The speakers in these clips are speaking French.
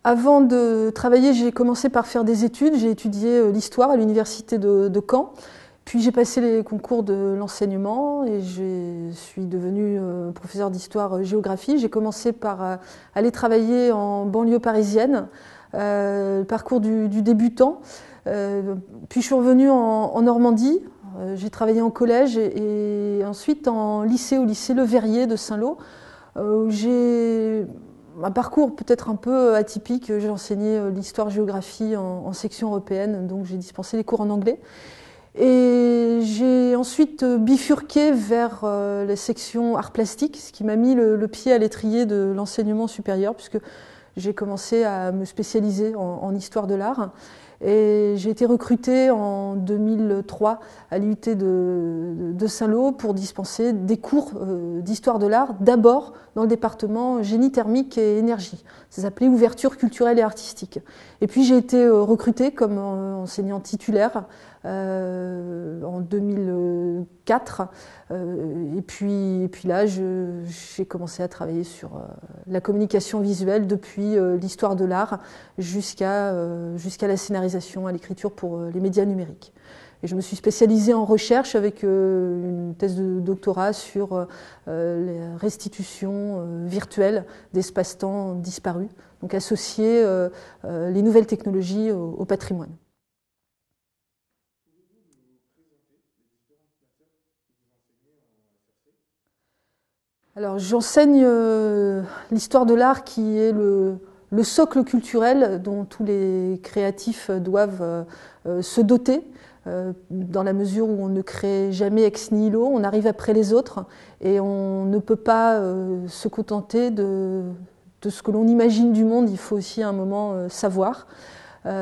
Avant de travailler, j'ai commencé par faire des études. J'ai étudié l'histoire à l'université de Caen. Puis j'ai passé les concours de l'enseignement et je suis devenue professeure d'histoire-géographie. J'ai commencé par aller travailler en banlieue parisienne, le parcours du débutant. Puis je suis revenue en Normandie. J'ai travaillé en collège et ensuite au lycée Le Verrier de Saint-Lô, où j'ai un parcours peut-être un peu atypique. J'ai enseigné l'histoire-géographie en section européenne, donc j'ai dispensé les cours en anglais. Et j'ai ensuite bifurqué vers la section art plastique, ce qui m'a mis le pied à l'étrier de l'enseignement supérieur, puisque j'ai commencé à me spécialiser en histoire de l'art. Et j'ai été recrutée en 2003 à l'IUT de Saint-Lô pour dispenser des cours d'histoire de l'art, d'abord dans le département génie thermique et énergie. Ça s'appelait ouverture culturelle et artistique. Et puis j'ai été recrutée comme enseignante titulaire en 2004. Et puis là, j'ai commencé à travailler sur la communication visuelle depuis l'histoire de l'art jusqu'à la scénarisation, à l'écriture pour les médias numériques. Et je me suis spécialisée en recherche avec une thèse de doctorat sur la restitution virtuelle d'espaces-temps disparus, donc associer les nouvelles technologies au patrimoine. Alors j'enseigne l'histoire de l'art qui est le socle culturel dont tous les créatifs doivent se doter, dans la mesure où on ne crée jamais ex nihilo, on arrive après les autres et on ne peut pas se contenter de ce que l'on imagine du monde, il faut aussi à un moment savoir. Donc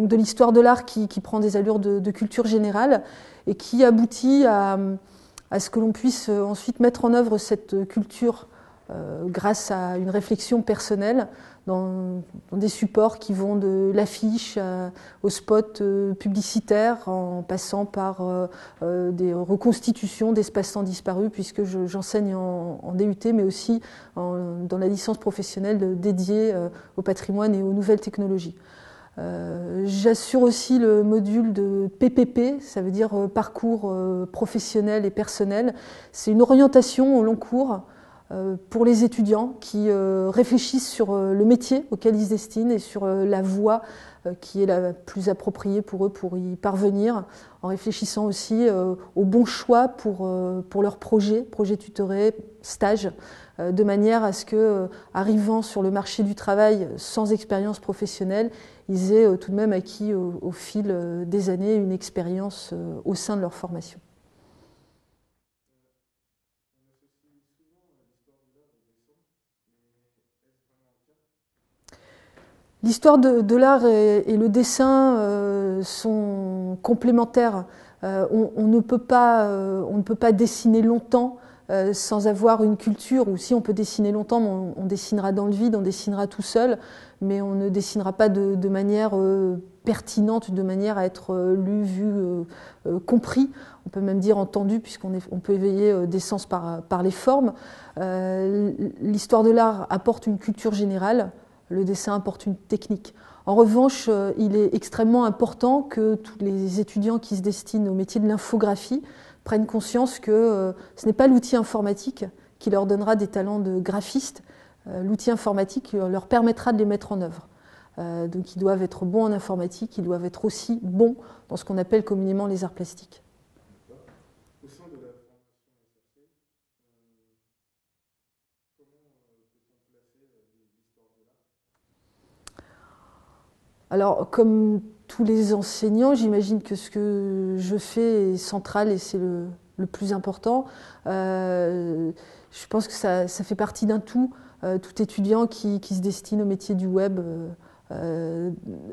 de l'histoire de l'art qui prend des allures de culture générale et qui aboutit à ce que l'on puisse ensuite mettre en œuvre cette culture grâce à une réflexion personnelle dans des supports qui vont de l'affiche au spot publicitaire, en passant par des reconstitutions d'espaces-temps disparus, puisque j'enseigne en DUT, mais aussi dans la licence professionnelle dédiée au patrimoine et aux nouvelles technologies. J'assure aussi le module de PPP, ça veut dire parcours professionnel et personnel. C'est une orientation au long cours pour les étudiants qui réfléchissent sur le métier auquel ils se destinent et sur la voie qui est la plus appropriée pour eux pour y parvenir, en réfléchissant aussi aux bons choix pour leurs projets tutorés, stages, de manière à ce que, arrivant sur le marché du travail sans expérience professionnelle, ils aient tout de même acquis au fil des années une expérience au sein de leur formation. L'histoire de l'art et le dessin sont complémentaires. On ne peut pas dessiner longtemps sans avoir une culture, ou si on peut dessiner longtemps, on dessinera dans le vide, on dessinera tout seul, mais on ne dessinera pas de manière pertinente, de manière à être lu, vu, compris. On peut même dire entendu, puisqu'on peut éveiller des sens par les formes. L'histoire de l'art apporte une culture générale, le dessin apporte une technique. En revanche, il est extrêmement important que tous les étudiants qui se destinent au métier de l'infographie prennent conscience que ce n'est pas l'outil informatique qui leur donnera des talents de graphiste. L'outil informatique leur permettra de les mettre en œuvre. Donc ils doivent être bons en informatique, ils doivent être aussi bons dans ce qu'on appelle communément les arts plastiques. Au sein de la formation SRC, comment peut-on placer l'histoire de l'art ? Alors, comme tous les enseignants, j'imagine que ce que je fais est central et c'est le plus important. Je pense que ça fait partie d'un tout. Tout étudiant qui se destine au métier du web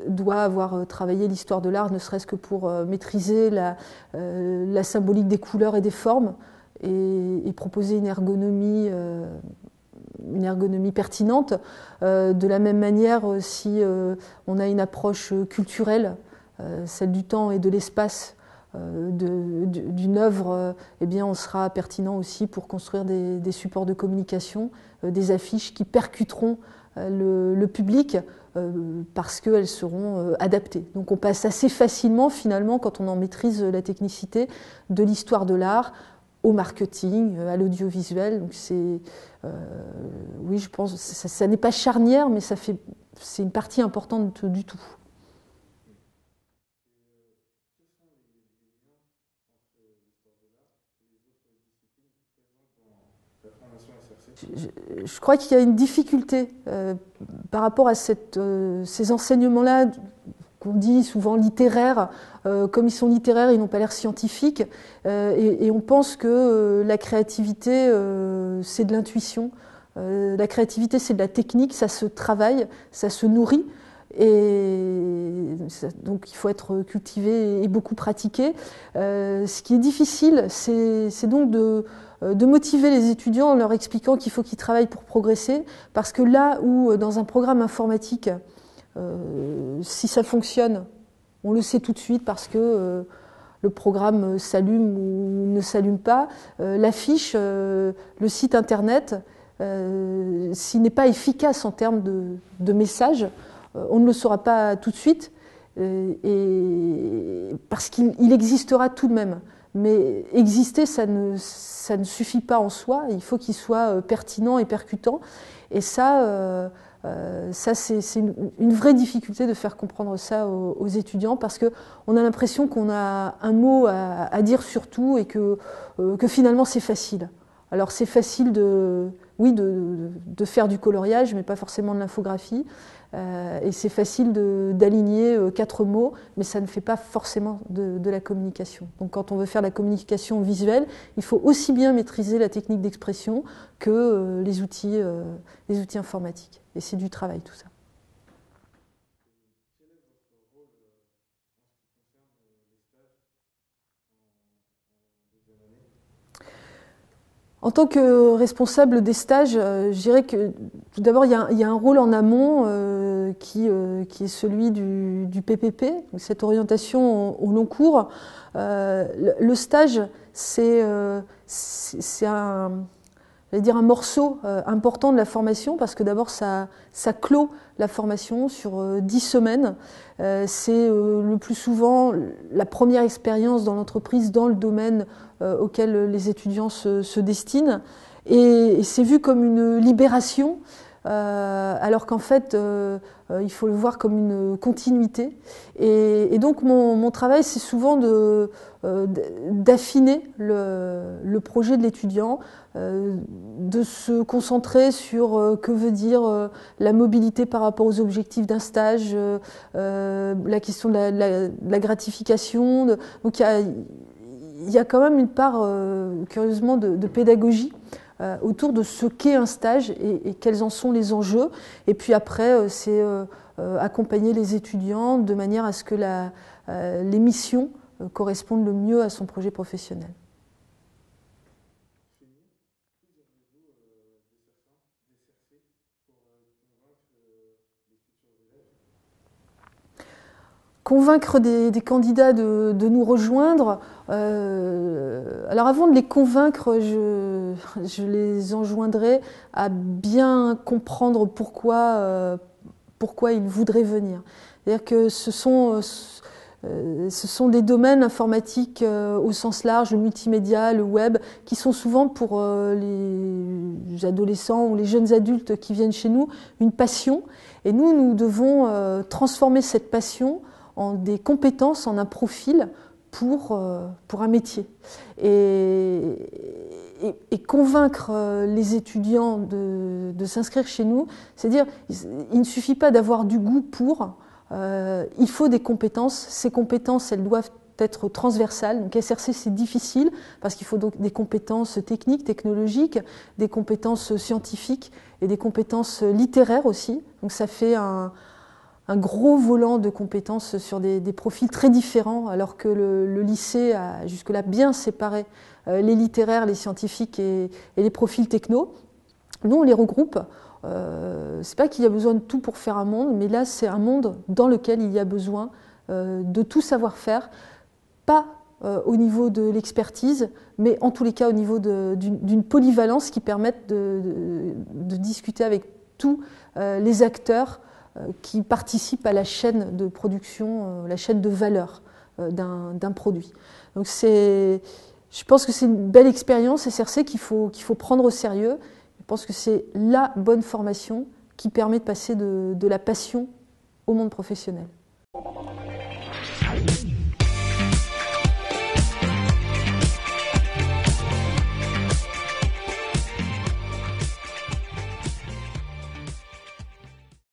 doit avoir travaillé l'histoire de l'art, ne serait-ce que pour maîtriser la symbolique des couleurs et des formes et proposer une ergonomie pertinente. De la même manière, si on a une approche culturelle, celle du temps et de l'espace d'une œuvre, eh bien, on sera pertinent aussi pour construire des supports de communication, des affiches qui percuteront le public parce qu'elles seront adaptées. Donc on passe assez facilement finalement, quand on en maîtrise la technicité, de l'histoire de l'art au marketing, à l'audiovisuel. Donc oui, je pense, ça n'est pas charnière, mais c'est une partie importante du tout. Je crois qu'il y a une difficulté par rapport à ces enseignements-là qu'on dit souvent littéraires. Comme ils sont littéraires, ils n'ont pas l'air scientifiques. Et on pense que la créativité, c'est de l'intuition. La créativité, c'est de la technique, ça se travaille, ça se nourrit. Donc il faut être cultivé et beaucoup pratiqué. Ce qui est difficile, c'est donc de motiver les étudiants en leur expliquant qu'il faut qu'ils travaillent pour progresser, parce que là où dans un programme informatique, si ça fonctionne, on le sait tout de suite parce que le programme s'allume ou ne s'allume pas, l'affiche, le site internet, s'il n'est pas efficace en termes de message, on ne le saura pas tout de suite, parce qu'il existera tout de même. Mais exister, ça ne suffit pas en soi, il faut qu'il soit pertinent et percutant. Et ça c'est une vraie difficulté de faire comprendre ça aux étudiants, parce qu'on a l'impression qu'on a un mot à dire sur tout et que finalement c'est facile. Alors c'est facile de faire du coloriage, mais pas forcément de l'infographie. Et c'est facile d'aligner 4 mots, mais ça ne fait pas forcément de la communication. Donc quand on veut faire la communication visuelle, il faut aussi bien maîtriser la technique d'expression que les outils informatiques. Et c'est du travail tout ça. En tant que responsable des stages, je dirais que tout d'abord il y a un rôle en amont qui est celui du PPP, cette orientation au long cours. Le stage, c'est un morceau important de la formation, parce que d'abord ça clôt la formation sur 10 semaines. C'est le plus souvent la première expérience dans l'entreprise, dans le domaine auquel les étudiants se destinent. Et c'est vu comme une libération, alors qu'en fait, il faut le voir comme une continuité. Et donc mon travail, c'est souvent d'affiner le projet de l'étudiant, de se concentrer sur que veut dire la mobilité par rapport aux objectifs d'un stage, la question de la gratification. Donc il y a quand même une part, curieusement, de pédagogie autour de ce qu'est un stage et quels en sont les enjeux. Et puis après, c'est accompagner les étudiants de manière à ce que les missions correspondent le mieux à son projet professionnel. Convaincre des candidats de nous rejoindre. Alors avant de les convaincre, je les enjoindrais à bien comprendre pourquoi ils voudraient venir. C'est-à-dire que ce sont des domaines informatiques au sens large, le multimédia, le web, qui sont souvent pour les adolescents ou les jeunes adultes qui viennent chez nous une passion. Et nous devons transformer cette passion en des compétences, en un profil pour un métier. Et convaincre les étudiants de s'inscrire chez nous, c'est dire, il ne suffit pas d'avoir du goût pour, il faut des compétences. Ces compétences, elles doivent être transversales. Donc SRC, c'est difficile parce qu'il faut donc des compétences techniques, technologiques, des compétences scientifiques et des compétences littéraires aussi. Donc ça fait un gros volant de compétences sur des profils très différents, alors que le lycée a jusque-là bien séparé les littéraires, les scientifiques et les profils techno. Nous, on les regroupe. C'est pas qu'il y a besoin de tout pour faire un monde, mais là, c'est un monde dans lequel il y a besoin de tout savoir-faire, pas au niveau de l'expertise, mais en tous les cas au niveau d'une polyvalence qui permette de discuter avec tous les acteurs qui participent à la chaîne de production, la chaîne de valeur d'un produit. Donc je pense que c'est une belle expérience SRC qu'il faut prendre au sérieux. Je pense que c'est la bonne formation qui permet de passer de la passion au monde professionnel.